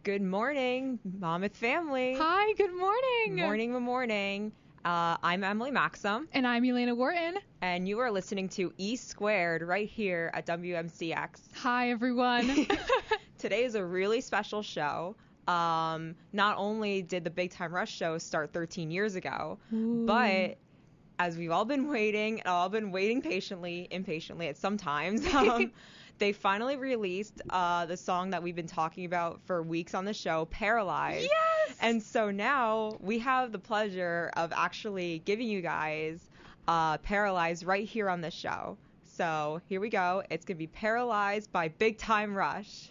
Good morning, Monmouth family. Hi, good morning. Morning. I'm Emily Maxim. And I'm Elena Wharton. And you are listening to E Squared right here at WMCX. Hi, everyone. Today is a really special show. Not only did the Big Time Rush show start 13 years ago, but as we've all been waiting, impatiently at some times, they finally released the song that we've been talking about for weeks on the show, Paralyzed. Yes! And so now we have the pleasure of actually giving you guys Paralyzed right here on the show. So here we go. It's going to be Paralyzed by Big Time Rush.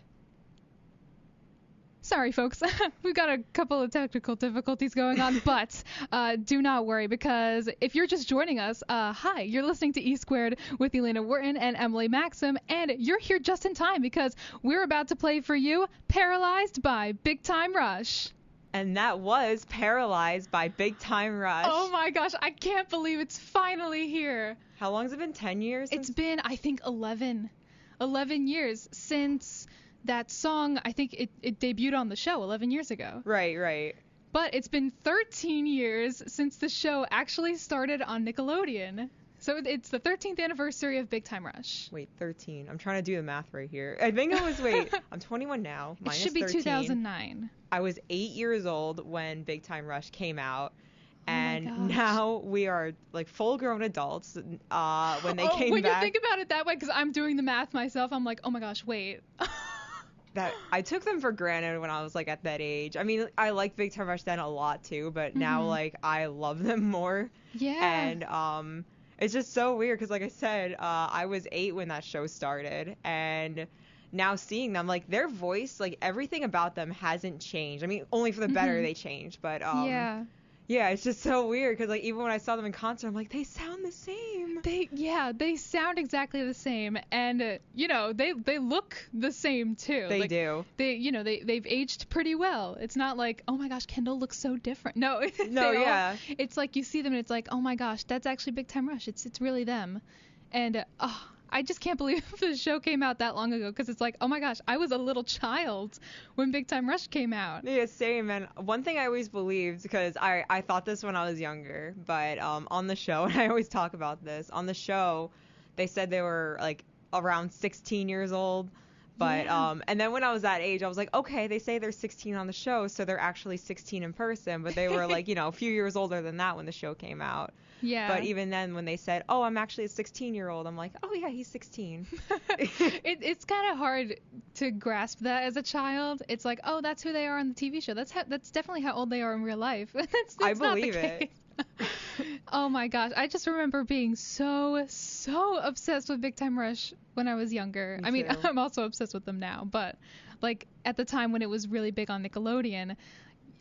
Sorry, folks. We've got a couple of technical difficulties going on, but do not worry, because if you're just joining us, hi, you're listening to E Squared with Elena Wharton and Emily Maxim, and you're here just in time because we're about to play for you Paralyzed by Big Time Rush. And that was Paralyzed by Big Time Rush. Oh my gosh, I can't believe it's finally here. How long has it been? 10 years? It's been, I think, 11 years since that song. I think it debuted on the show 11 years ago. Right. But it's been 13 years since the show actually started on Nickelodeon. So it's the 13th anniversary of Big Time Rush. Wait, 13. I'm trying to do the math right here. I think it was, I'm 21 now. It should be 13. 2009. I was 8 years old when Big Time Rush came out. And my gosh. now we are like full-grown adults when they came when back. You think about it that way, because I'm doing the math myself, I'm like, oh my gosh, wait. That I took them for granted when I was like at that age. I mean, I liked Big Time Rush then a lot too, but now like I love them more. Yeah. And it's just so weird because like I said, I was 8 when that show started, and now seeing them, like their voice, like everything about them hasn't changed. I mean, only for the better they changed, but yeah, it's just so weird because like even when I saw them in concert, I'm like, they sound the same. They sound exactly the same, and they look the same too. They do. They've aged pretty well. It's not like, oh my gosh, Kendall looks so different. No, it's like you see them and it's like, oh my gosh, that's actually Big Time Rush. It's really them, and I just can't believe the show came out that long ago, because it's like, oh my gosh, I was a little child when Big Time Rush came out. Yeah, same. And one thing I always believed, because I thought this when I was younger, but on the show, and I always talk about this, on the show, they said they were like around 16 years old. But and then when I was that age, I was like, okay, they say they're 16 on the show, so they're actually 16 in person. But they were like, a few years older than that when the show came out. Yeah. But even then, when they said, oh, I'm actually a 16-year-old, I'm like, oh, yeah, he's 16. It's kind of hard to grasp that as a child. It's like, oh, that's who they are on the TV show. That's definitely how old they are in real life. that's I not believe the case. it. Oh my gosh, I just remember being so obsessed with Big Time Rush when I was younger. Me I mean, too. I'm also obsessed with them now, but like at the time when it was really big on Nickelodeon,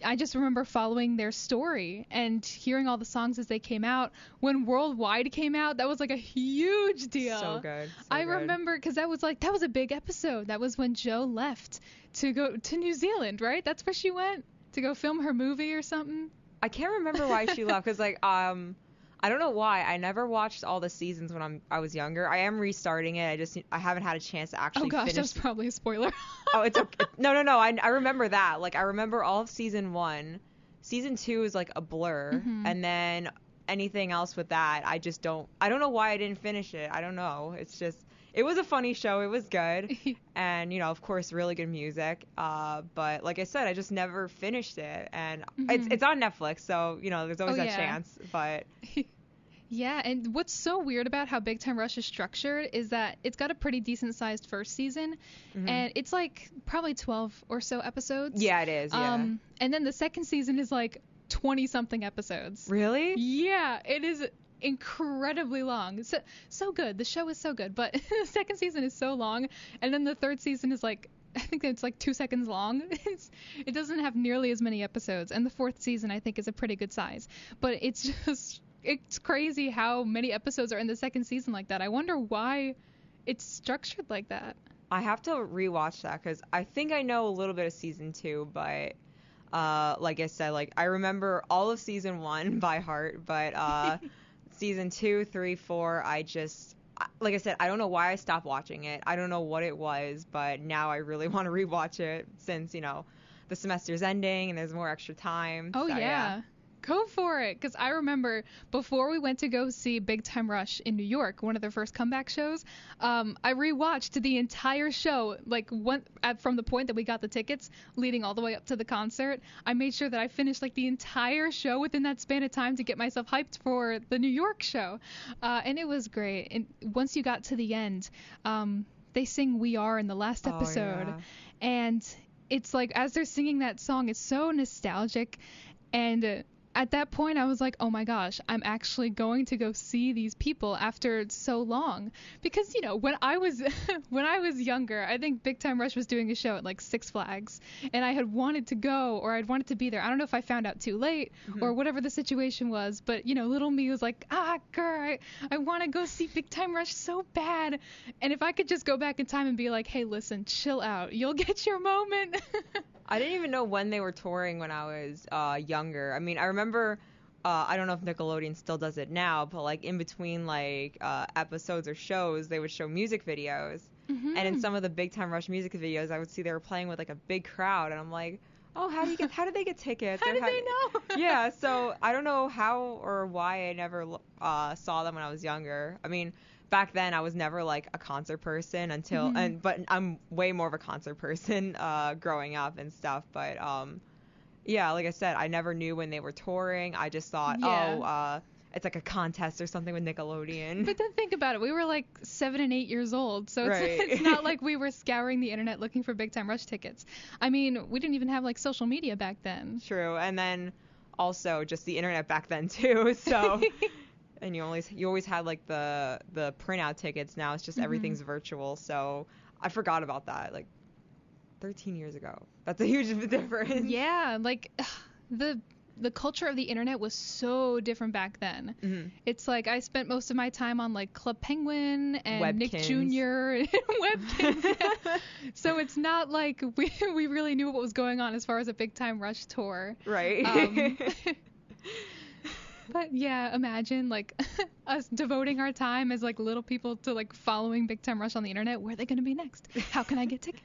I just remember following their story and hearing all the songs as they came out. When Worldwide came out, that was like a huge deal. So good. I remember, because that was a big episode. That was when Jo left to go to New Zealand, right? That's where she went to go film her movie or something. I can't remember why she left, because like I don't know why. I never watched all the seasons when I was younger. I am restarting it. I haven't had a chance to actually finish. Oh gosh, that's probably a spoiler. Oh, it's okay. No. I remember that. Like I remember all of season 1. Season 2 is like a blur, and then anything else with that, I don't know why I didn't finish it. I don't know. It's just, it was a funny show. It was good. And, of course, really good music. But like I said, I just never finished it. And it's on Netflix, so, there's always that chance. But yeah, and what's so weird about how Big Time Rush is structured is that it's got a pretty decent sized first season, and it's like probably 12 or so episodes. Yeah, it is. Yeah. And then the second season is like 20 something episodes. Really? Yeah, it is incredibly long. So good. The show is so good, but the second season is so long, and then the third season is like, I think it's like 2 seconds long. It doesn't have nearly as many episodes, and the fourth season I think is a pretty good size. But it's crazy how many episodes are in the second season like that. I wonder why it's structured like that. I have to rewatch that, because I think I know a little bit of season 2, but like I said, like I remember all of season 1 by heart, but season 2, 3, 4, like I said, I don't know why I stopped watching it. I don't know what it was, but now I really want to rewatch it since, the semester's ending and there's more extra time. Oh, so, yeah. Go for it. Because I remember before we went to go see Big Time Rush in New York, one of their first comeback shows, I rewatched the entire show, like from the point that we got the tickets leading all the way up to the concert. I made sure that I finished like the entire show within that span of time to get myself hyped for the New York show. And it was great. And once you got to the end, they sing We Are in the last episode. Yeah. And it's like, as they're singing that song, it's so nostalgic. And at that point, I was like, oh my gosh, I'm actually going to go see these people after so long. Because, when I was younger, I think Big Time Rush was doing a show at like Six Flags, and I had wanted to go, or I'd wanted to be there. I don't know if I found out too late or whatever the situation was, but little me was like, girl, I want to go see Big Time Rush so bad. And if I could just go back in time and be like, hey, listen, chill out, you'll get your moment. I didn't even know when they were touring when I was younger. I mean, I remember, I don't know if Nickelodeon still does it now, but like in between like episodes or shows, they would show music videos. And in some of the Big Time Rush music videos, I would see they were playing with like a big crowd, and I'm like, oh, how did they get tickets? How did they know? Yeah, so I don't know how or why I never saw them when I was younger. I mean, back then I was never like a concert person but I'm way more of a concert person growing up and stuff, but yeah, like I said, I never knew when they were touring. I just thought it's like a contest or something with Nickelodeon. But then think about it, we were like 7 and 8 years old, so Right. it's not like we were scouring the internet looking for Big Time Rush tickets. I mean, we didn't even have like social media back then. True. And then also just the internet back then too, so and you always had like the printout tickets. Now it's just everything's virtual, so I forgot about that like 13 years ago. That's a huge difference. Yeah, like the culture of the internet was so different back then. It's like I spent most of my time on like Club Penguin and Webkins. Nick Jr. and Webkins. Yeah. So it's not like we really knew what was going on as far as a Big Time Rush tour. Right. But yeah, imagine like us devoting our time as like little people to like following Big Time Rush on the internet. Where are they going to be next? How can I get tickets?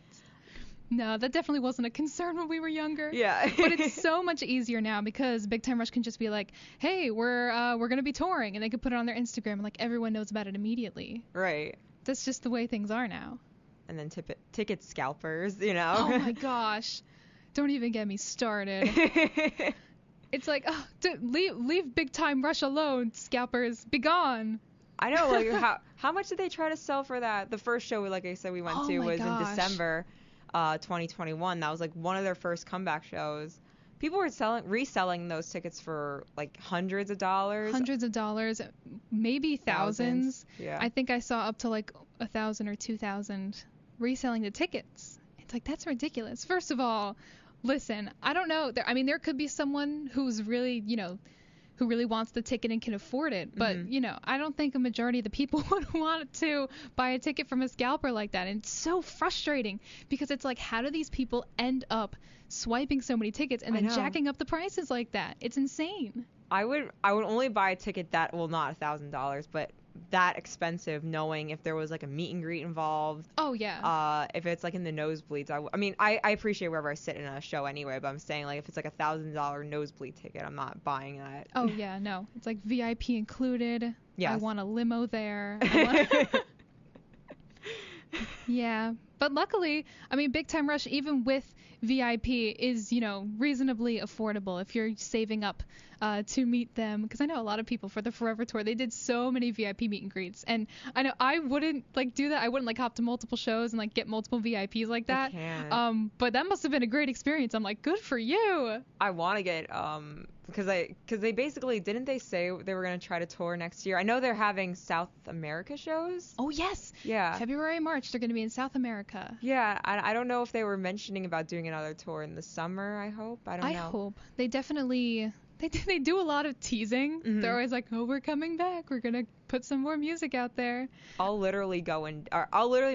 No, that definitely wasn't a concern when we were younger. Yeah. But it's so much easier now because Big Time Rush can just be like, hey, we're going to be touring, and they could put it on their Instagram, and like everyone knows about it immediately. Right. That's just the way things are now. And then ticket scalpers, Oh my gosh. Don't even get me started. It's like, leave Big Time Rush alone, scalpers. Be gone. I know, like how much did they try to sell for that? The first show, like I said, we went to was in December 2021. That was like one of their first comeback shows. People were reselling those tickets for like hundreds of dollars, maybe thousands. Yeah. I think I saw up to like 1,000 or 2,000 reselling the tickets. It's like, that's ridiculous. First of all, listen, I don't know. There could be someone who's really, who really wants the ticket and can afford it. But, I don't think a majority of the people would want to buy a ticket from a scalper like that. And it's so frustrating because it's like, how do these people end up swiping so many tickets and then jacking up the prices like that? It's insane. I would only buy a ticket that, well, not $1,000, but that expensive, knowing if there was like a meet and greet involved. Oh yeah. If it's like in the nosebleeds, I appreciate wherever I sit in a show anyway, but I'm saying like if it's like $1,000 nosebleed ticket, I'm not buying that. Oh yeah, no, it's like VIP included. Yes. I want a limo there. Yeah, but luckily, Big Time Rush, even with VIP, is, reasonably affordable if you're saving up to meet them. Because I know a lot of people for the Forever Tour, they did so many VIP meet and greets. And I know I wouldn't do that. I wouldn't hop to multiple shows and get multiple VIPs like that. But that must have been a great experience. I'm like, good for you. I want to get because they basically, didn't they say they were going to try to tour next year? I know they're having South America shows. Oh yes. Yeah. February, March, they're going to be in South America. Yeah, I don't know if they were mentioning about doing another tour in the summer. I hope. I don't know. I hope. They definitely. They do a lot of teasing. They're always like, oh, we're coming back. We're going to put some more music out there. I'll literally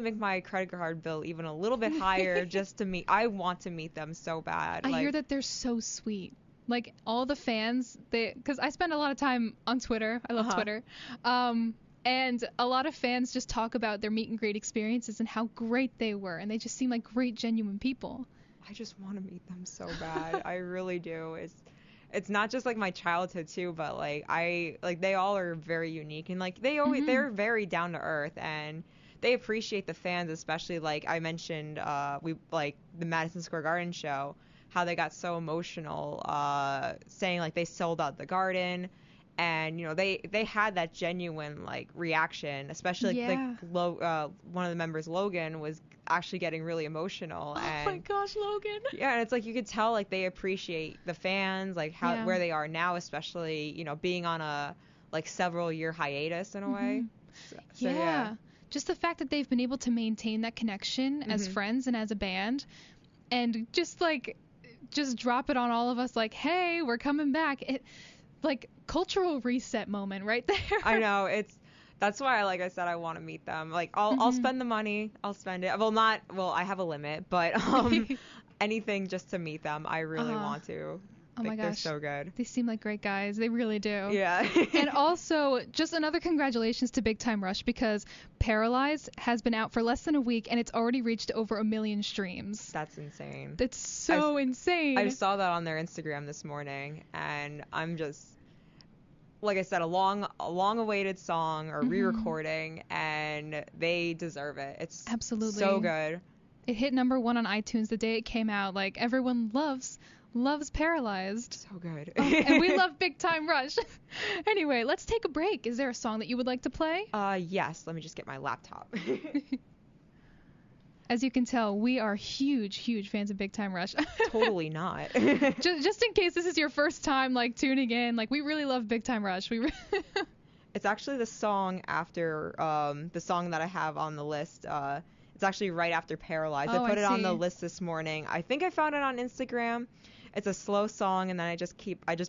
make my credit card bill even a little bit higher just to meet. I want to meet them so bad. I hear that they're so sweet. Like, all the fans, because I spend a lot of time on Twitter. I love Twitter. And a lot of fans just talk about their meet and greet experiences and how great they were. And they just seem like great, genuine people. I just want to meet them so bad. I really do. It's not just like my childhood too, but like they all are very unique, and like they're very down to earth, and they appreciate the fans, especially like I mentioned we like the Madison Square Garden show, how they got so emotional saying like they sold out the garden. And they had that genuine like reaction, especially one of the members, Logan, was actually getting really emotional. Oh my gosh, Logan. Yeah, and it's like you could tell like they appreciate the fans, like where they are now, especially being on a like several year hiatus in a way. So, yeah. Just the fact that they've been able to maintain that connection as friends and as a band, and just drop it on all of us like, hey, we're coming back. Like cultural reset moment right there. I know, that's why like I said I want to meet them. Like I'll spend the money. I'll spend it. Well, I have a limit, but anything just to meet them. I really want to. Oh my gosh. They're so good. They seem like great guys. They really do. Yeah. And also, just another congratulations to Big Time Rush, because Paralyzed has been out for less than a week and it's already reached over 1 million streams. That's insane. That's so insane. I saw that on their Instagram this morning, and I'm just, like I said, a long-awaited song or re-recording, and they deserve it. It's absolutely so good. It hit #1 on iTunes the day it came out. Like, everyone loves Paralyzed. So good. And we love Big Time Rush. Anyway, let's take a break. Is there a song that you would like to play? Yes. Let me just get my laptop. As you can tell, we are huge fans of Big Time Rush. Totally not. just in case this is your first time like tuning in, like we really love Big Time Rush. It's actually the song after the song that I have on the list. It's actually right after Paralyzed. I put it on the list this morning. I think I found it on Instagram. It's a slow song, and then I just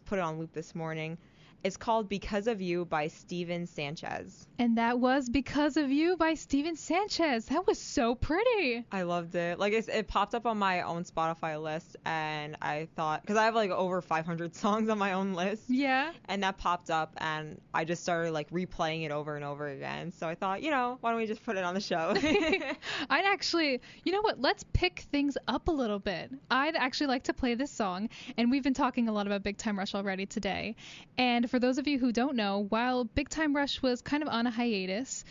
put it on loop this morning. It's called Because of You by Steven Sanchez. And that was Because of You by Steven Sanchez. That was so pretty. I loved it. Like it popped up on my own Spotify list, and I thought, because I have like over 500 songs on my own list. Yeah. And that popped up, and I just started like replaying it over and over again. So I thought, why don't we just put it on the show? I'd actually, you know what? Let's pick things up a little bit. I'd actually like to play this song, and we've been talking a lot about Big Time Rush already today. And for those of you who don't know, while Big Time Rush was kind of on a hiatus,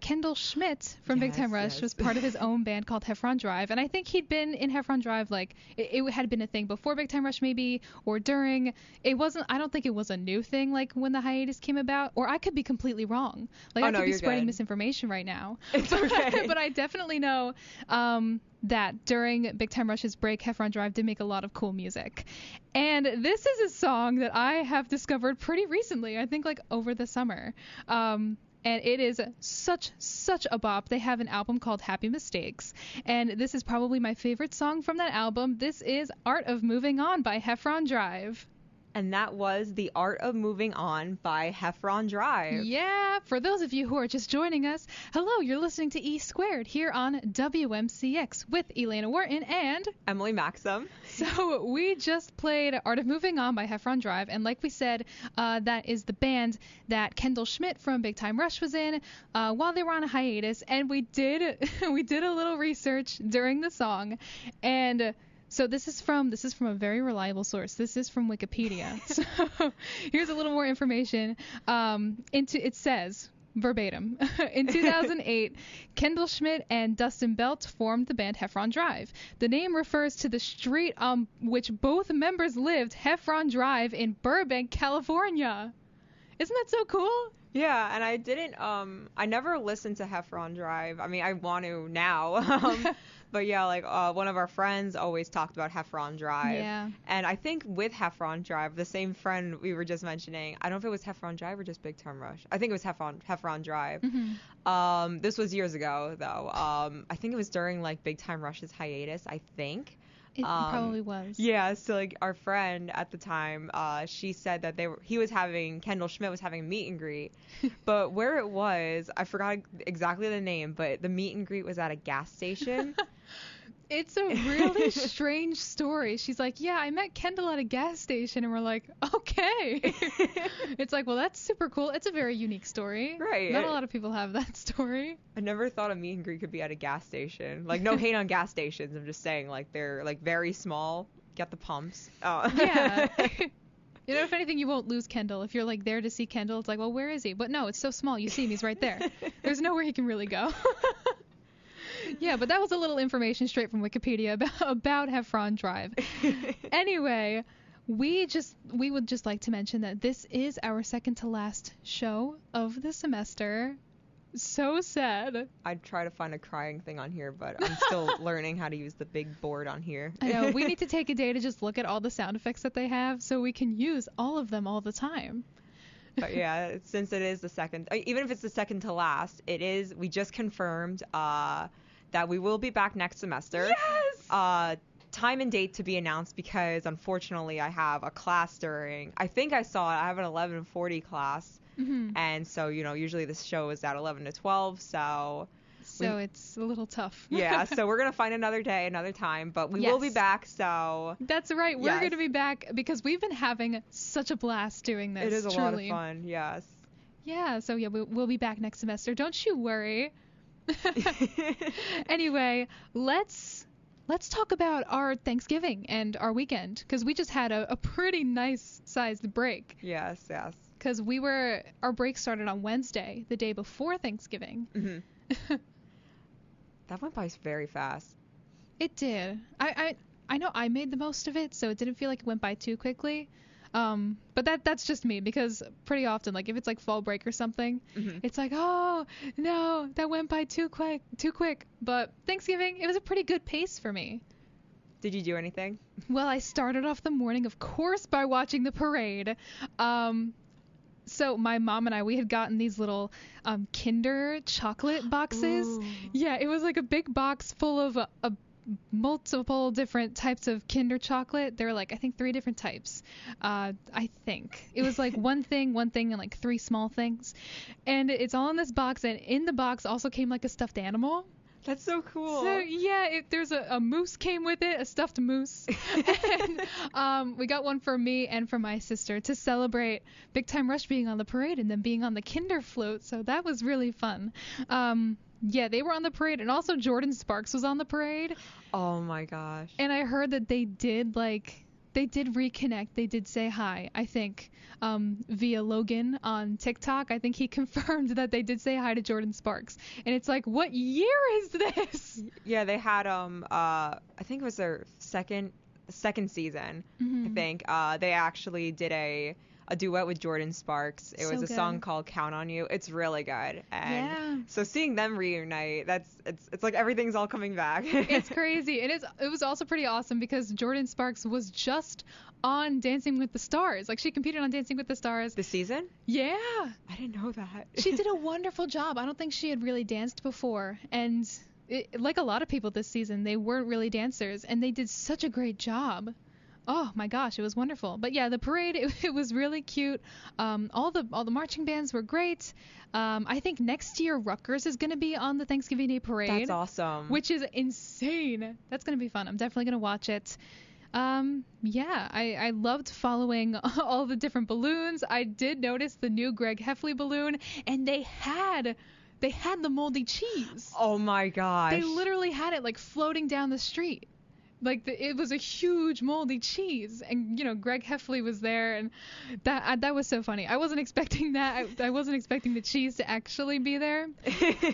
Kendall Schmidt from Big Time Rush was part of his own band called Heffron Drive, and I think he'd been in Heffron Drive, like it had been a thing before Big Time Rush maybe, or during. I don't think it was a new thing like when the hiatus came about, or I could be completely wrong. Like I could be spreading misinformation right now. It's okay. But I definitely know that during Big Time Rush's break, Heffron Drive did make a lot of cool music. And this is a song that I have discovered pretty recently, I think like over the summer. And it is such a bop. They have an album called Happy Mistakes, and this is probably my favorite song from that album. This is Art of Moving On by Heffron Drive. And that was The Art of Moving On by Heffron Drive. Yeah, for those of you who are just joining us, hello, you're listening to E Squared here on WMCX with Elena Wharton and Emily Maxim. So we just played Art of Moving On by Heffron Drive, and like we said, that is the band that Kendall Schmidt from Big Time Rush was in while they were on a hiatus, and we did a little research during the song, and so this is from a very reliable source. This is from Wikipedia. So here's a little more information. It says, verbatim, in 2008, Kendall Schmidt and Dustin Belt formed the band Heffron Drive. The name refers to the street on which both members lived, Heffron Drive, in Burbank, California. Isn't that so cool? Yeah, and I never listened to Heffron Drive. I mean, I want to now. But yeah, like one of our friends always talked about Heffron Drive. Yeah. And I think with Heffron Drive, the same friend we were just mentioning, I don't know if it was Heffron Drive or just Big Time Rush. I think it was Heffron Drive. Mm-hmm. This was years ago, though. I think it was during like Big Time Rush's hiatus, I think. It probably was. Yeah, so like our friend at the time, she said that Kendall Schmidt was having a meet and greet, but where it was, I forgot exactly the name, but the meet and greet was at a gas station. It's a really strange story. She's like, yeah, I met Kendall at a gas station, and we're like, okay. It's like, well, that's super cool. It's a very unique story. Right. Not a lot of people have that story. I never thought a meet and greet could be at a gas station. Like, no hate on gas stations. I'm just saying, like, they're like very small. Get the pumps. Oh. Yeah. You know, if anything, you won't lose Kendall. If you're like there to see Kendall, it's like, well, where is he? But no, it's so small. You see him, he's right there. There's nowhere he can really go. Yeah, but that was a little information straight from Wikipedia about Heffron Drive. Anyway, we would just like to mention that this is our second to last show of the semester. So sad. I'd try to find a crying thing on here, but I'm still learning how to use the big board on here. I know. We need to take a day to just look at all the sound effects that they have so we can use all of them all the time. But yeah, since it is the second, even if it's the second to last, we just confirmed that we will be back next semester. Yes! Time and date to be announced because unfortunately I have a class I think I saw it, I have an 11:40 class. Mm-hmm. And so, you know, usually this show is at 11 to 12, so it's a little tough. Yeah, so we're going to find another day, another time, but we will be back, so. That's right, we're going to be back because we've been having such a blast doing this. It is a lot of fun, yes. Yeah, so yeah, we'll be back next semester. Don't you worry. Anyway, let's talk about our Thanksgiving and our weekend because we just had a pretty nice sized break. Yes. Because our break started on Wednesday, the day before Thanksgiving. Mm-hmm. That went by very fast. It did. I know I made the most of it, so it didn't feel like it went by too quickly. But that's just me because pretty often, like if it's like fall break or something, mm-hmm. It's like, oh no, that went by too quick. But Thanksgiving, it was a pretty good pace for me. Did you do anything? Well, I started off the morning, of course, by watching the parade. So my mom and we had gotten these little Kinder chocolate boxes. Ooh. Yeah, it was like a big box full of multiple different types of Kinder chocolate. There were like, I think 3 different types. I think. It was like one thing, and like 3 small things. And it's all in this box, and in the box also came like a stuffed animal. That's so cool. So yeah, there's a moose came with it, a stuffed moose. And we got one for me and for my sister to celebrate Big Time Rush being on the parade and then being on the Kinder float. So that was really fun. Yeah, they were on the parade, and also Jordan Sparks was on the parade. Oh my gosh. And I heard that they did reconnect. They did say hi, I think, via Logan on TikTok. I think he confirmed that they did say hi to Jordan Sparks. And it's like, what year is this? Yeah, they had I think it was their second season. Mm-hmm. I think they actually did a duet with Jordan Sparks. It was a song called Count on You. It's really good. And so seeing them reunite, it's like everything's all coming back. It's crazy. And it was also pretty awesome because Jordan Sparks was just on Dancing with the Stars. Like she competed on Dancing with the Stars. This season? Yeah. I didn't know that. She did a wonderful job. I don't think she had really danced before. And like a lot of people this season, they weren't really dancers, and they did such a great job. Oh my gosh, it was wonderful. But yeah, the parade, it was really cute. All the marching bands were great. I think next year Rutgers is going to be on the Thanksgiving Day parade. That's awesome. Which is insane. That's going to be fun. I'm definitely going to watch it. Yeah, I loved following all the different balloons. I did notice the new Greg Heffley balloon, and they had the moldy cheese. Oh my gosh. They literally had it like floating down the street. Like it was a huge moldy cheese, and Greg Heffley was there, and that was so funny. I wasn't expecting that. I wasn't expecting the cheese to actually be there.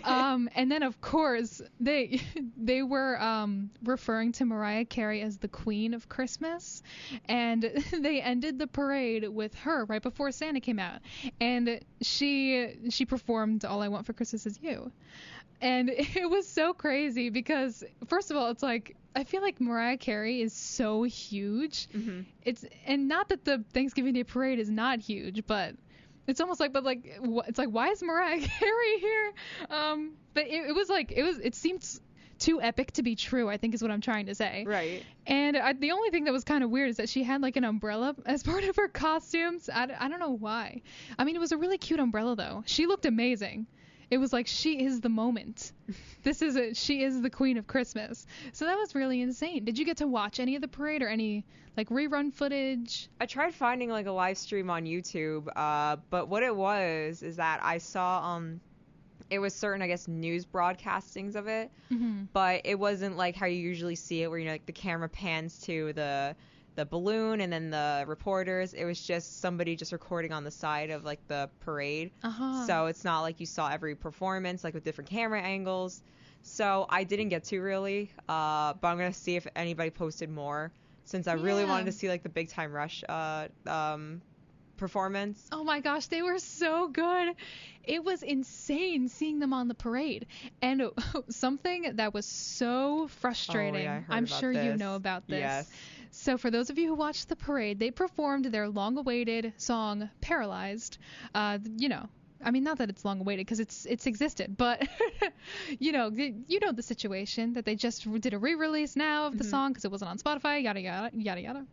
And then of course they were referring to Mariah Carey as the Queen of Christmas, and they ended the parade with her right before Santa came out, and she performed All I Want for Christmas Is You. And it was so crazy because, first of all, it's like, I feel like Mariah Carey is so huge. Mm-hmm. And not that the Thanksgiving Day parade is not huge, but it's almost like, it's like, why is Mariah Carey here? But it seemed too epic to be true, I think is what I'm trying to say. Right. And the only thing that was kind of weird is that she had like an umbrella as part of her costumes. I don't know why. I mean, it was a really cute umbrella though. She looked amazing. It was like, she is the moment. She is the queen of Christmas. So that was really insane. Did you get to watch any of the parade or any like rerun footage? I tried finding like a live stream on YouTube, but what it was is that I saw it was certain, I guess, news broadcastings of it, but it wasn't like how you usually see it, where, you know, like the camera pans to the balloon and then the reporters. It was just somebody just recording on the side of like the parade. So it's not like you saw every performance like with different camera angles. So I didn't get to really, but I'm gonna see if anybody posted more, since I really wanted to see like the Big Time Rush performance. Oh my gosh, they were so good. It was insane seeing them on the parade. And something that was so frustrating, I'm sure you know about this. Yes. So for those of you who watched the parade, they performed their long-awaited song Paralyzed. You know, I mean, not that it's long-awaited, because it's existed, but you know the situation, that they just did a re-release now of the song because it wasn't on Spotify, yada yada yada yada.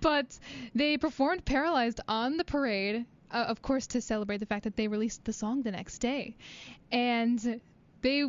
But they performed Paralyzed on the parade, of course, to celebrate the fact that they released the song the next day, and they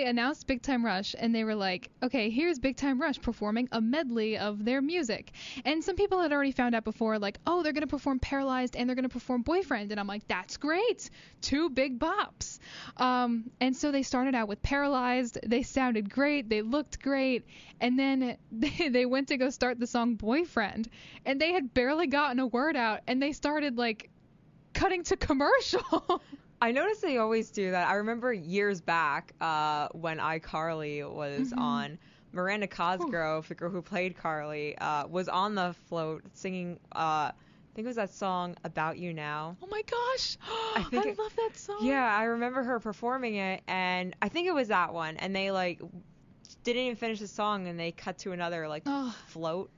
announced Big Time Rush, and they were like, okay, here's Big Time Rush performing a medley of their music. And some people had already found out before, like, oh, they're going to perform Paralyzed and they're going to perform Boyfriend. And I'm like, that's great. 2 big bops. And so they started out with Paralyzed. They sounded great. They looked great. And then they went to go start the song Boyfriend. And they had barely gotten a word out, and they started, like, cutting to commercial. I noticed they always do that. I remember years back when iCarly was on, Miranda Cosgrove, the girl who played Carly, was on the float singing, I think it was that song About You Now. Oh my gosh. I love that song. Yeah, I remember her performing it, and I think it was that one. And they like didn't even finish the song, and they cut to another like float.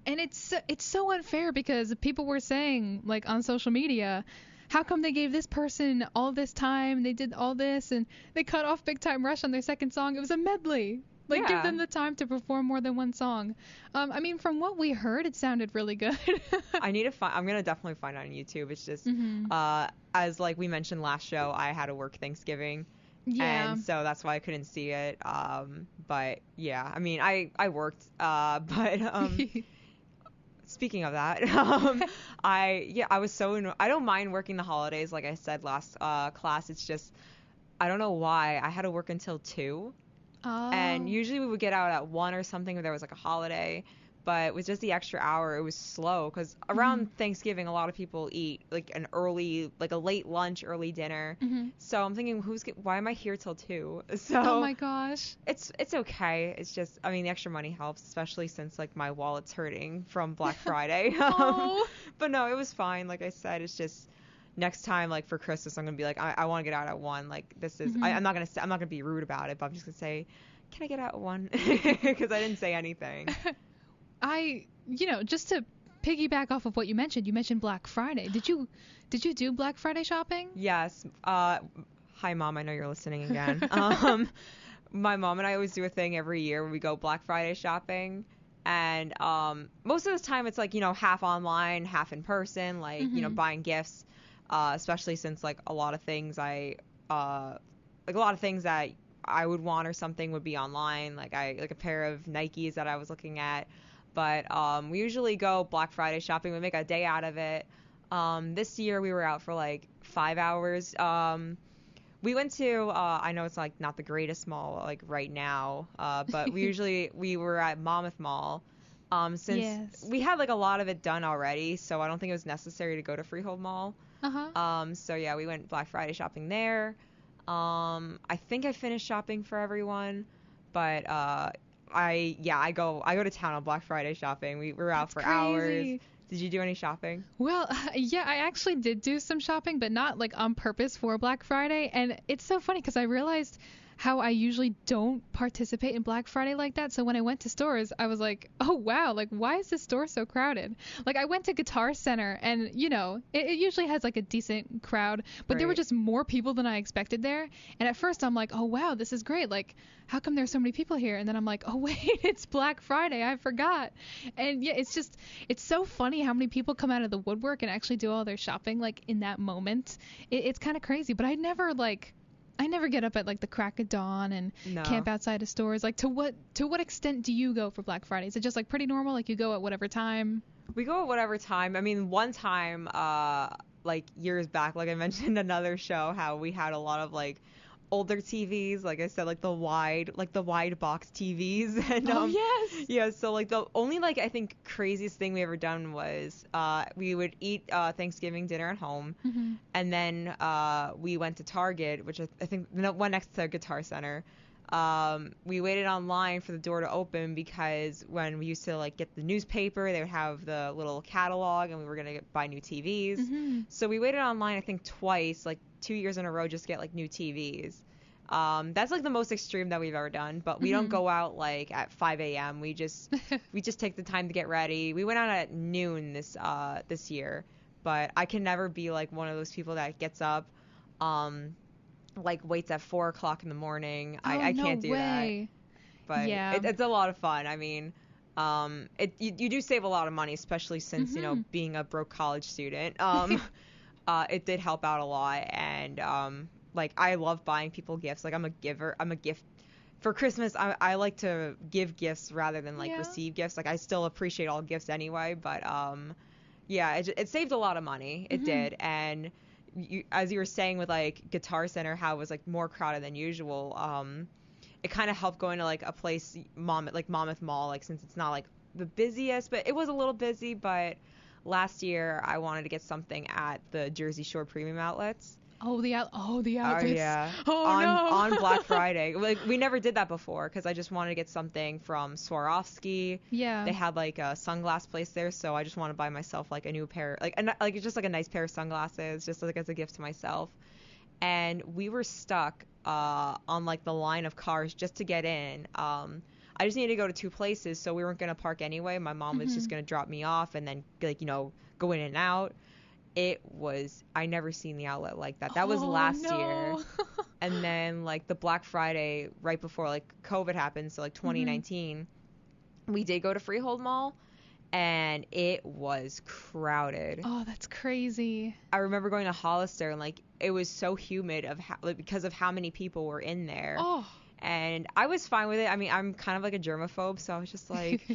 And it's so unfair, because people were saying, like, on social media, how come they gave this person all this time, they did all this, and they cut off Big Time Rush on their second song? It was a medley. Like, give them the time to perform more than one song. I mean, from what we heard, it sounded really good. I'm going to definitely find it on YouTube. It's just, as like we mentioned last show, I had to work Thanksgiving. Yeah. And so that's why I couldn't see it. But yeah, I mean, I worked, but, speaking of that, I was so I don't mind working the holidays, like I said last class. It's just, I don't know why I had to work until 2. And usually we would get out at 1 or something if there was like a holiday. But with just the extra hour, it was slow, because around Thanksgiving, a lot of people eat like an early, like a late lunch, early dinner. So I'm thinking, why am I here till 2? So oh my gosh, it's okay. It's just, I mean, the extra money helps, especially since like my wallet's hurting from Black Friday. But no, it was fine. Like I said, it's just next time, like for Christmas, I'm gonna be like, I want to get out at 1. Like this is, I'm not gonna be rude about it, but I'm just gonna say, can I get out at 1? Because I didn't say anything. Just to piggyback off of what you mentioned Black Friday. Did you do Black Friday shopping? Yes. Hi, Mom. I know you're listening again. My mom and I always do a thing every year where we go Black Friday shopping. And most of the time it's like, half online, half in person, like, buying gifts, especially since like a lot of things that I would want or something would be online. Like a pair of Nikes that I was looking at. But we usually go Black Friday shopping. We make a day out of it. This year we were out for like 5 hours. We went to, I know it's like not the greatest mall like right now, but we were at Monmouth Mall. Since we had like a lot of it done already, so I don't think it was necessary to go to Freehold Mall. So yeah, we went Black Friday shopping there. I think I finished shopping for everyone, but I go to town on Black Friday shopping. We were out for hours. Did you do any shopping? Well, yeah, I actually did do some shopping, but not like on purpose for Black Friday. And it's so funny because I realized how I usually don't participate in Black Friday like that. So when I went to stores, I was like, oh wow, like why is this store so crowded? Like I went to Guitar Center and it usually has like a decent crowd, but there were Right. just more people than I expected there. And at first I'm like, oh wow, this is great. Like how come there's so many people here? And then I'm like, oh wait, it's Black Friday. I forgot. And yeah, it's so funny how many people come out of the woodwork and actually do all their shopping like in that moment. It's kind of crazy, but I never get up at like the crack of dawn and No. camp outside of stores. Like to what extent do you go for Black Friday? Is it just like pretty normal? Like you go at whatever time? We go at whatever time. I mean, one time, like years back, like I mentioned in another show, how we had a lot of like older TVs, like I said, like the wide box TVs, and Oh yes. yeah. So like the only like I think craziest thing we ever done was we would eat Thanksgiving dinner at home, Mhm. and then we went to Target, which I think the one next to Guitar Center. We waited online for the door to open because when we used to like get the newspaper, they would have the little catalog, and we were gonna buy new TVs. Mhm. So we waited online, I think twice, like 2 years in a row, just to get like new TVs. That's like the most extreme that we've ever done, but we don't Mhm. go out like at 5 a.m. We just take the time to get ready. We went out at noon this year, but I can never be like one of those people that gets up. Like waits at 4 o'clock in the morning. Oh I no can't do way. that. But Yeah. it's a lot of fun. I mean, you do save a lot of money, especially since Mhm. being a broke college student. It did help out a lot, and like I love buying people gifts. Like I'm a giver. I'm a gift. For Christmas, I like to give gifts rather than like Yeah. receive gifts. Like I still appreciate all gifts anyway, but yeah, it saved a lot of money. It Mhm. did, and as you were saying with like Guitar Center, how it was like more crowded than usual. It kind of helped going to like a place, Monmouth Mall, like since it's not like the busiest, but it was a little busy. But last year I wanted to get something at the Jersey Shore Premium Outlets. The Oh outfits. yeah. Oh on no. on Black Friday. Like we never did that before because I just wanted to get something from Swarovski. Yeah. They had like a sunglass place there, so I just want to buy myself like a new pair, like it's just like a nice pair of sunglasses, just like as a gift to myself. And we were stuck on like the line of cars just to get in. I just needed to go to two places, so we weren't gonna park anyway. My mom was just Mhm. gonna drop me off and then like go in and out. I never seen the outlet like that. That was Oh, last no. year. And then like the Black Friday right before like COVID happened, so like 2019, we did go to Freehold Mall and it was crowded. Oh, that's crazy. I remember going to Hollister and like it was so humid because of how many people were in there. Oh. And I was fine with it. I mean, I'm kind of like a germaphobe, so I was just like,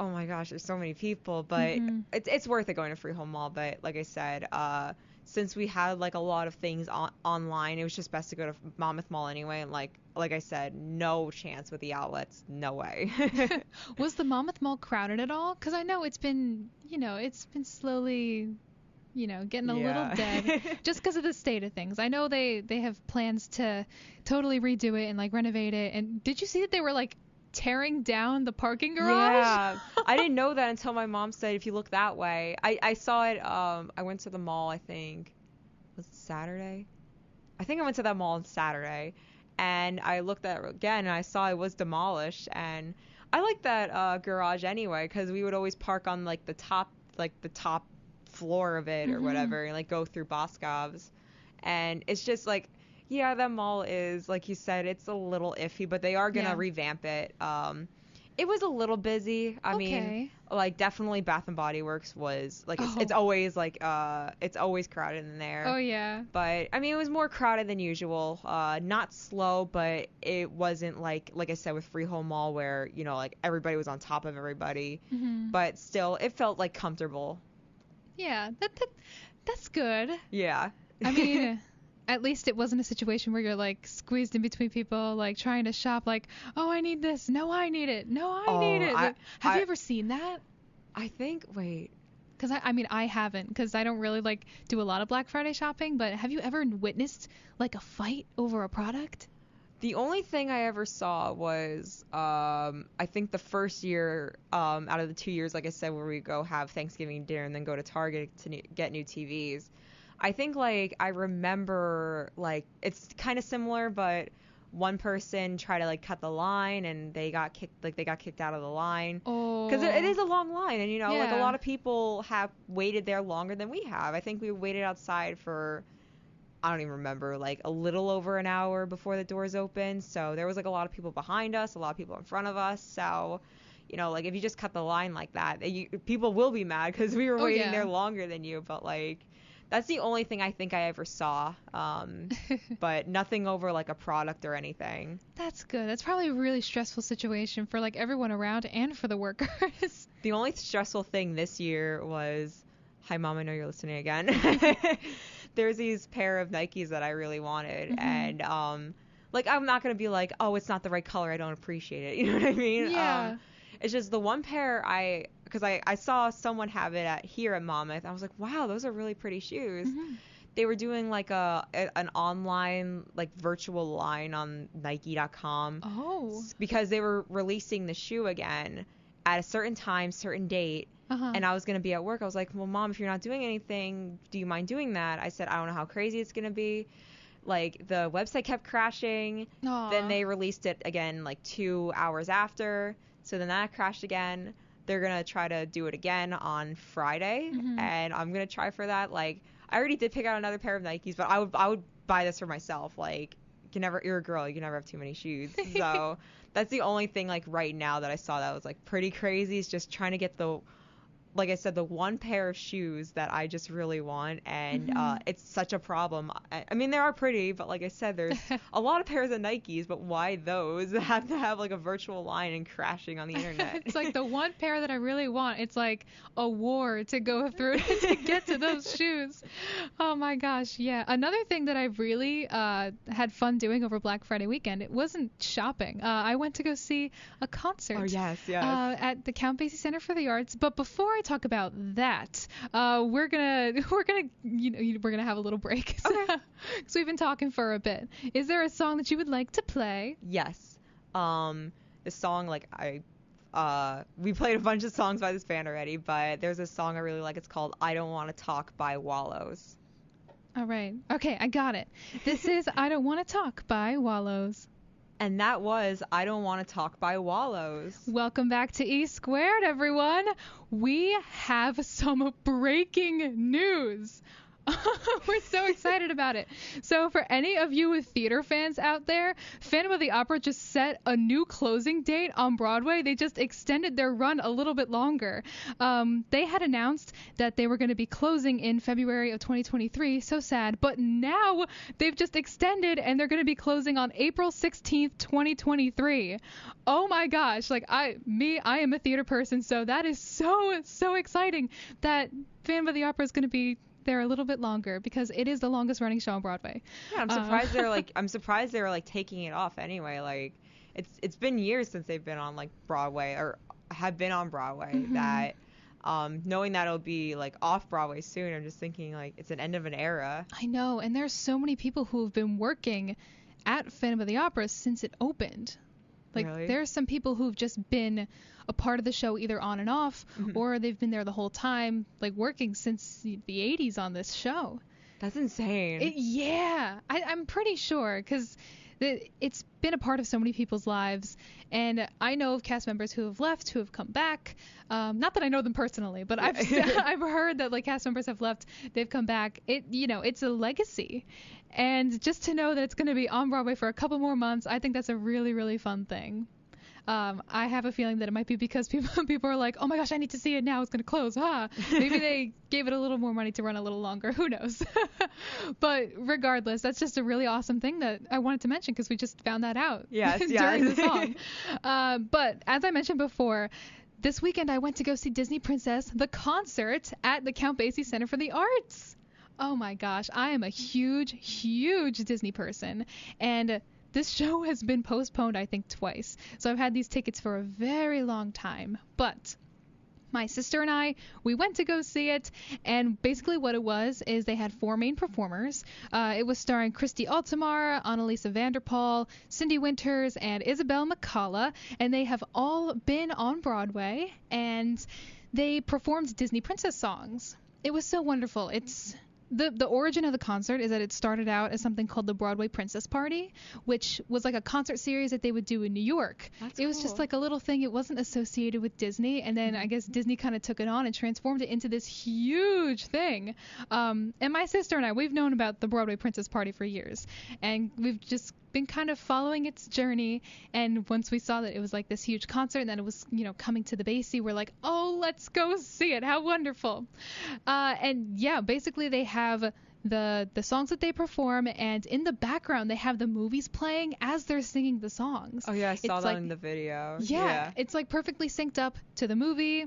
oh my gosh, there's so many people. But Mhm. it's worth it going to Freehold Mall. But like I said, since we had like a lot of things online, it was just best to go to Monmouth Mall anyway. And like I said, no chance with the outlets, no way. Was the Monmouth Mall crowded at all? Because I know it's been slowly, getting a little Yeah. dead just because of the state of things. I know they have plans to totally redo it and like renovate it. And did you see that they were like tearing down the parking garage? Yeah, I didn't know that until my mom said if you look that way. I saw it. I went to the mall. I think was it Saturday. I think I went to that mall on Saturday, and I looked at it again and I saw it was demolished. And I like that garage anyway because we would always park on like the top floor of it or Mhm. whatever and like go through Boscov's. And it's just like yeah, that mall is like you said, it's a little iffy, but they are gonna Yeah. revamp it. It was a little busy. I mean, Okay. like definitely Bath and Body Works was like it's Oh. always like it's always crowded in there. Oh yeah. But I mean, it was more crowded than usual. Not slow, but it wasn't like I said with Freehold Mall where like everybody was on top of everybody. Mhm. But still, it felt like comfortable. Yeah. That's good. Yeah. I mean, at least it wasn't a situation where you're like squeezed in between people, like trying to shop, like, oh, I need this. No, I need it. No, I need it. Like, have you ever seen that? I think. Wait. Because I mean, I haven't, because I don't really like do a lot of Black Friday shopping. But have you ever witnessed like a fight over a product? The only thing I ever saw was I think the first year out of the 2 years, like I said, where we go have Thanksgiving dinner and then go to Target to get new TVs. I think like I remember like it's kind of similar, but one person tried to like cut the line and they got kicked out of the line. Oh. Because it is a long line, and like a Yeah. lot of people have waited there longer than we have. I think we waited outside for, I don't even remember, like a little over an hour before the doors opened. So there was like a lot of people behind us, a lot of people in front of us. So, like if you just cut the line like that, people will be mad because we were Oh, waiting yeah. there longer than you. But like, that's the only thing I think I ever saw. But nothing over like a product or anything. That's good. That's probably a really stressful situation for like everyone around and for the workers. The only stressful thing this year was, hi mom, I know you're listening again. There's these pair of Nikes that I really wanted, and like I'm not gonna be like, oh, it's not the right color, I don't appreciate it. You know what I mean? Yeah. It's just the one pair because I saw someone have it here at Monmouth. I was like, wow, those are really pretty shoes. They were doing like an online like virtual line on Nike.com. Oh. Because they were releasing the shoe again at a certain time, certain date. And I was going to be at work. I was like, well, mom, if you're not doing anything, do you mind doing that? I said, I don't know how crazy it's going to be. Like, the website kept crashing. Aw. Then they released it again, like, 2 hours after. So then that crashed again. They're going to try to do it again on Friday. And I'm going to try for that. Like, I already did pick out another pair of Nikes, but I would buy this for myself. Like, you're a girl. You can never have too many shoes. So that's the only thing, like, right now that I saw that was, like, pretty crazy is just trying to get like I said, the one pair of shoes that I just really want, and it's such a problem. I mean, they are pretty, but like I said, there's a lot of pairs of Nikes, but why those have to have like a virtual line and crashing on the internet? It's like the one pair that I really want. It's like a war to go through to get to those shoes. Oh my gosh, yeah. Another thing that I really had fun doing over Black Friday weekend, it wasn't shopping. I went to go see a concert. Oh yes. At the Count Basie Center for the Arts. But before I talk about that, we're gonna have a little break. Okay. So we've been talking for a bit. Is there a song that you would like to play? Yes. The song, like we played a bunch of songs by this band already, but there's a song I really like. It's called I Don't Want to Talk by Wallows. All right. Okay, I got it. This is I Don't Want to Talk by Wallows. And that was I Don't Want to Talk by Wallows. Welcome back to E Squared, everyone. We have some breaking news. We're so excited about it. So for any of you with theater fans out there, Phantom of the Opera just set a new closing date on Broadway. They just extended their run a little bit longer. They had announced that they were going to be closing in February of 2023. So sad. But now they've just extended and they're going to be closing on April 16th, 2023. Oh my gosh. Like I am a theater person, so that is so exciting that Phantom of the Opera is going to be there a little bit longer because it is the longest running show on Broadway. Yeah, I'm surprised they're like taking it off anyway. Like it's been years since they've been on like Broadway or have been on Broadway. That knowing that it'll be like off Broadway soon, I'm just thinking like it's an end of an era. I know, and there's so many people who have been working at Phantom of the Opera since it opened. Like Really? There's some people who've just been a part of the show either on and off, or they've been there the whole time, like working since the 80s on this show. That's insane. Yeah, I'm pretty sure because it's been a part of so many people's lives, and I know of cast members who have left, who have come back. Not that I know them personally, but I've heard that like cast members have left, they've come back. It's a legacy, and just to know that it's going to be on Broadway for a couple more months, I think that's a really, really fun thing. I have a feeling that it might be because people are like, oh my gosh, I need to see it now. It's going to close. Maybe they gave it a little more money to run a little longer. Who knows? But regardless, that's just a really awesome thing that I wanted to mention because we just found that out during the song. But as I mentioned before, this weekend I went to go see Disney Princess, the concert at the Count Basie Center for the Arts. Oh my gosh, I am a huge Disney person. And this show has been postponed, I think, twice. So I've had these tickets for a very long time. But my sister and I, we went to go see it. And basically what it was is they had 4 main performers. It was starring Christy Altamar, Annalisa Vanderpool, Cindy Winters, and Isabel McCalla. And they have all been on Broadway. And they performed Disney Princess songs. It was so wonderful. It's the origin of the concert is that it started out as something called the Broadway Princess Party, which was like a concert series that they would do in New York. It was just like a little thing. It wasn't associated with Disney, and then I guess Disney kind of took it on and transformed it into this huge thing. And my sister and I, we've known about the Broadway Princess Party for years, and we've just been kind of following its journey. And once we saw that it was like this huge concert and that it was, you know, coming to the Basie, we're like, oh, let's go see it. How wonderful. And yeah, basically they have the songs that they perform, and in the background they have the movies playing as they're singing the songs. Oh yeah, I saw that in the video. Yeah, it's like perfectly synced up to the movie.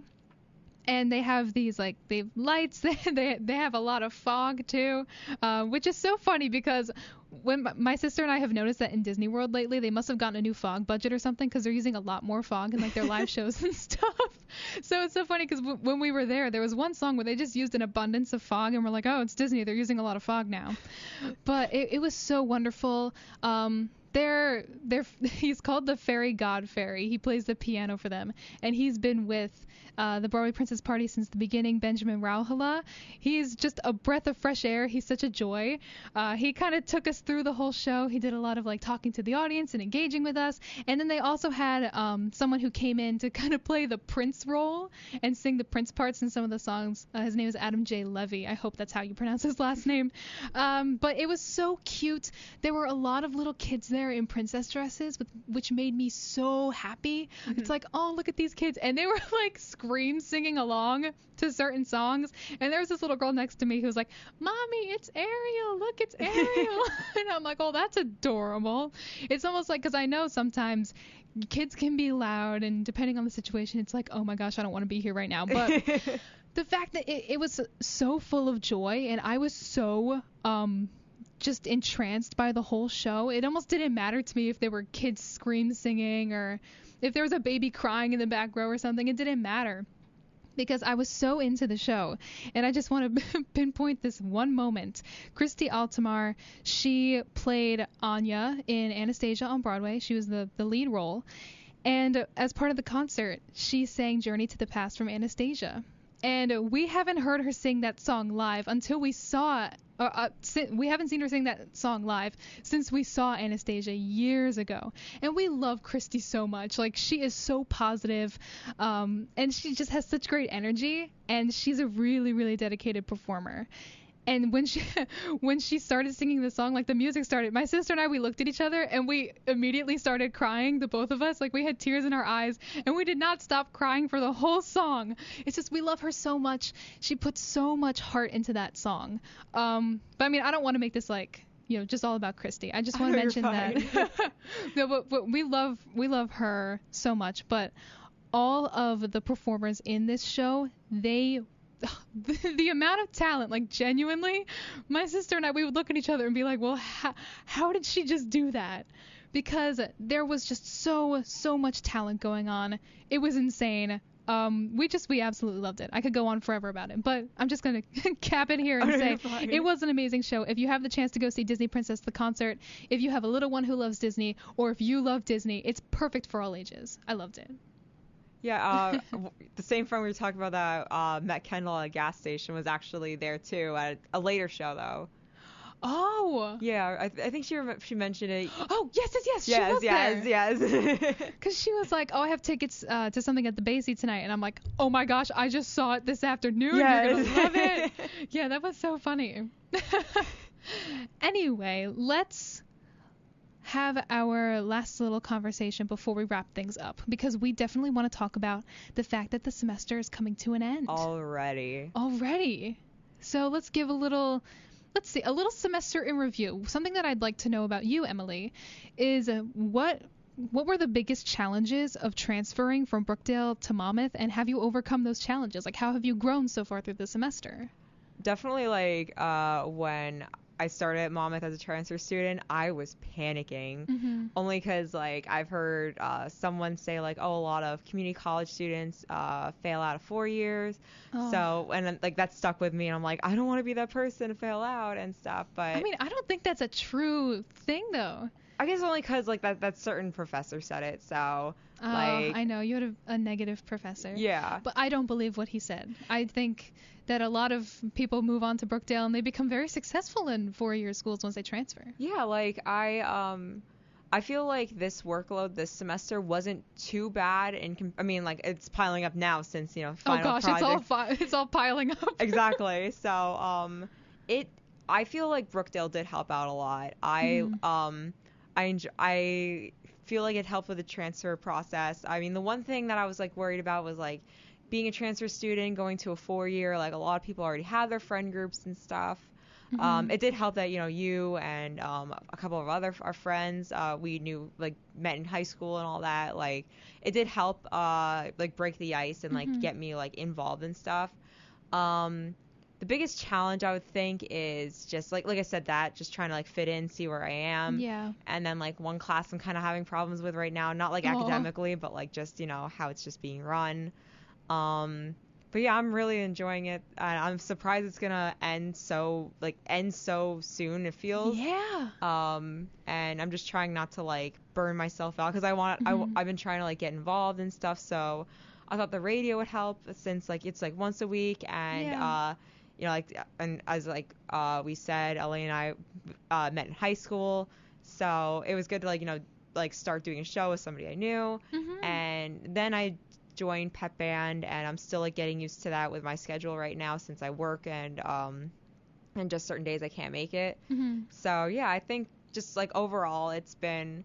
And they have these, like, they have lights, they have a lot of fog too, which is so funny because when my sister and I have noticed that in Disney World lately, they must have gotten a new fog budget or something, because they're using a lot more fog in like their live shows and stuff. So it's so funny because when we were there was one song where they just used an abundance of fog, and we're like, oh, it's Disney, they're using a lot of fog now. But it was so wonderful. He's called the Fairy God Fairy. He plays the piano for them, and he's been with the Broadway Princess Party since the beginning, Benjamin Rauhala. He's just a breath of fresh air. He's such a joy. He kind of took us through the whole show. He did a lot of like talking to the audience and engaging with us. And then they also had someone who came in to kind of play the Prince role and sing the Prince parts in some of the songs. His name is Adam J. Levy. I hope that's how you pronounce his last name. But it was so cute. There were a lot of little kids there in princess dresses, which made me so happy. It's like, oh, look at these kids. And they were like singing along to certain songs, and there was this little girl next to me who was like, mommy, it's Ariel, look, it's Ariel. And I'm like, oh, that's adorable. It's almost like, because I know sometimes kids can be loud, and depending on the situation, it's like, oh my gosh, I don't want to be here right now. But the fact that it was so full of joy, and I was so just entranced by the whole show, it almost didn't matter to me if there were kids singing or if there was a baby crying in the back row or something. It didn't matter, because I was so into the show. And I just want to pinpoint this one moment. Christy Altamar, she played Anya in Anastasia on Broadway. She was the lead role. And as part of the concert, she sang Journey to the Past from Anastasia. And we haven't heard her sing that song live until we saw we haven't seen her sing that song live since we saw Anastasia years ago. And we love Christy so much. Like, she is so positive, and she just has such great energy, and she's a really, really dedicated performer. And when she started singing the song, like the music started, my sister and I, we looked at each other and we immediately started crying, the both of us. Like, we had tears in our eyes, and we did not stop crying for the whole song. It's just, we love her so much. She puts so much heart into that song. But I mean, I don't want to make this like, you know, just all about Christy. I just want to mention that. No, but we love her so much. But all of the performers in this show, the amount of talent, like, genuinely, my sister and I, we would look at each other and be like, well, how did she just do that? Because there was just so much talent going on. It was insane. We absolutely loved it. I could go on forever about it, but I'm just going to cap it here and say it was an amazing show. If you have the chance to go see Disney Princess the concert, if you have a little one who loves Disney, or if you love Disney, it's perfect for all ages. I loved it. Yeah, the same friend we were talking about that met Kendall at a gas station was actually there too at a later show though. Oh. Yeah, I think she mentioned it. Oh, yes. She was there. Yes. Because she was like, oh, I have tickets to something at the Basie tonight. And I'm like, oh my gosh, I just saw it this afternoon. Yes. You're going to love it. Yeah, that was so funny. Anyway, let's have our last little conversation before we wrap things up, because we definitely want to talk about the fact that the semester is coming to an end. Already. So let's give a little semester in review. Something that I'd like to know about you, Emily, is what were the biggest challenges of transferring from Brookdale to Monmouth, and have you overcome those challenges? Like, how have you grown so far through the semester? Definitely, like, when I started at Monmouth as a transfer student, I was panicking, only because, like, I've heard someone say, like, oh, a lot of community college students fail out of 4 years. So, and, like, that stuck with me, and I'm like, I don't want to be that person to fail out and stuff. But I mean, I don't think that's a true thing, though. I guess only because, like, that certain professor said it, so I know. You had a negative professor. Yeah. But I don't believe what he said. I think that a lot of people move on to Brookdale and they become very successful in four-year schools once they transfer. Yeah, like I feel like this workload this semester wasn't too bad, and I mean, like, it's piling up now since, final project. It's all piling up. Exactly. So I feel like Brookdale did help out a lot. I feel like it helped with the transfer process. I mean, the one thing that I was like worried about was like being a transfer student going to a 4-year. Like, a lot of people already had their friend groups and stuff. It did help that you and a couple of our friends we knew, like, met in high school and all that. Like, it did help like break the ice and like get me like involved and stuff. The biggest challenge I would think is just like I said, that just trying to like fit in, see where I am. Yeah. And then like one class I'm kind of having problems with right now, not like academically, but like just how it's just being run. But yeah, I'm really enjoying it. I'm surprised it's gonna end so soon, it feels. Yeah. And I'm just trying not to like burn myself out, because I've been trying to like get involved and stuff. So I thought the radio would help, since like it's like once a week, and and as like we said, Ellie and I met in high school, so it was good to like start doing a show with somebody I knew. And then I joined pep band, and I'm still like getting used to that with my schedule right now, since I work and just certain days I can't make it. So yeah, I think just like overall it's been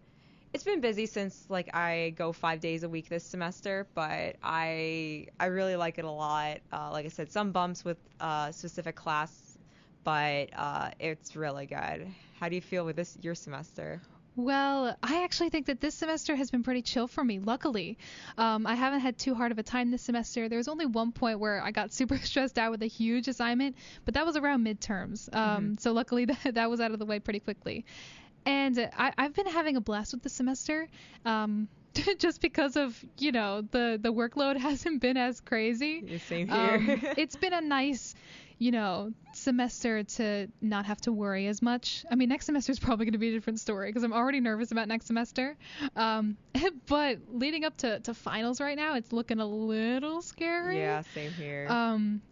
busy, since like I go 5 days a week this semester, but I really like it a lot. Like I said, some bumps with specific class, but it's really good. How do you feel with your semester? Well, I actually think that this semester has been pretty chill for me, luckily. I haven't had too hard of a time this semester. There was only one point where I got super stressed out with a huge assignment, but that was around midterms. So luckily that was out of the way pretty quickly. And I've been having a blast with the semester, just because of, the workload hasn't been as crazy. Yeah, same here. It's been a nice, semester to not have to worry as much. I mean, next semester is probably going to be a different story, because I'm already nervous about next semester. But leading up to finals right now, it's looking a little scary. Yeah, same here.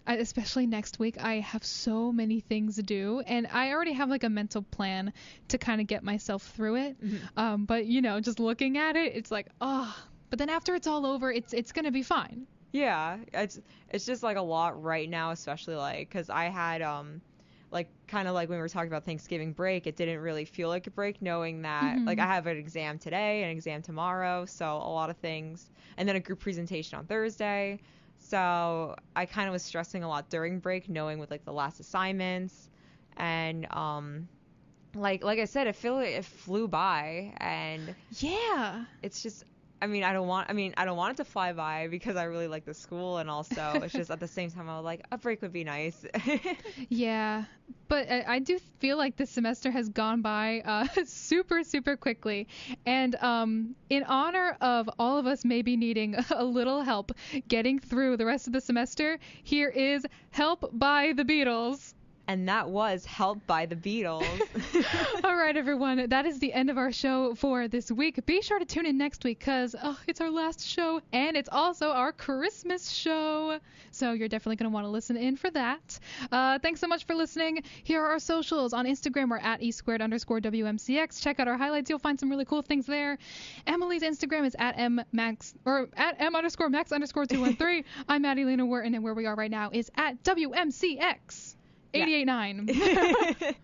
Especially next week, I have so many things to do, and I already have like a mental plan to kind of get myself through it. But just looking at it, it's like, but then after it's all over, it's going to be fine. Yeah, it's just like a lot right now, especially like because I had like kind of like when we were talking about Thanksgiving break, it didn't really feel like a break, knowing that like I have an exam today, an exam tomorrow, so a lot of things, and then a group presentation on Thursday. So I kind of was stressing a lot during break, knowing with like the last assignments, and like I said, it flew by, and yeah, it's just. I don't want it to fly by, because I really like the school, and also it's just at the same time I was like, a break would be nice. Yeah, but I do feel like this semester has gone by super, super quickly. And in honor of all of us maybe needing a little help getting through the rest of the semester, here is Help by the Beatles. And that was Help by the Beatles. All right, everyone. That is the end of our show for this week. Be sure to tune in next week, because it's our last show, and it's also our Christmas show. So you're definitely going to want to listen in for that. Thanks so much for listening. Here are our socials. On Instagram, we're at @E_WMCX. Check out our highlights. You'll find some really cool things there. Emily's Instagram is at @M_Max_213. I'm Maddie Lena Wharton, and where we are right now is at WMCX. 88.9.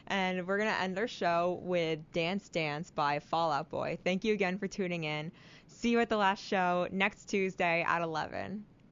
And we're going to end our show with Dance Dance by Fall Out Boy. Thank you again for tuning in. See you at the last show next Tuesday at 11.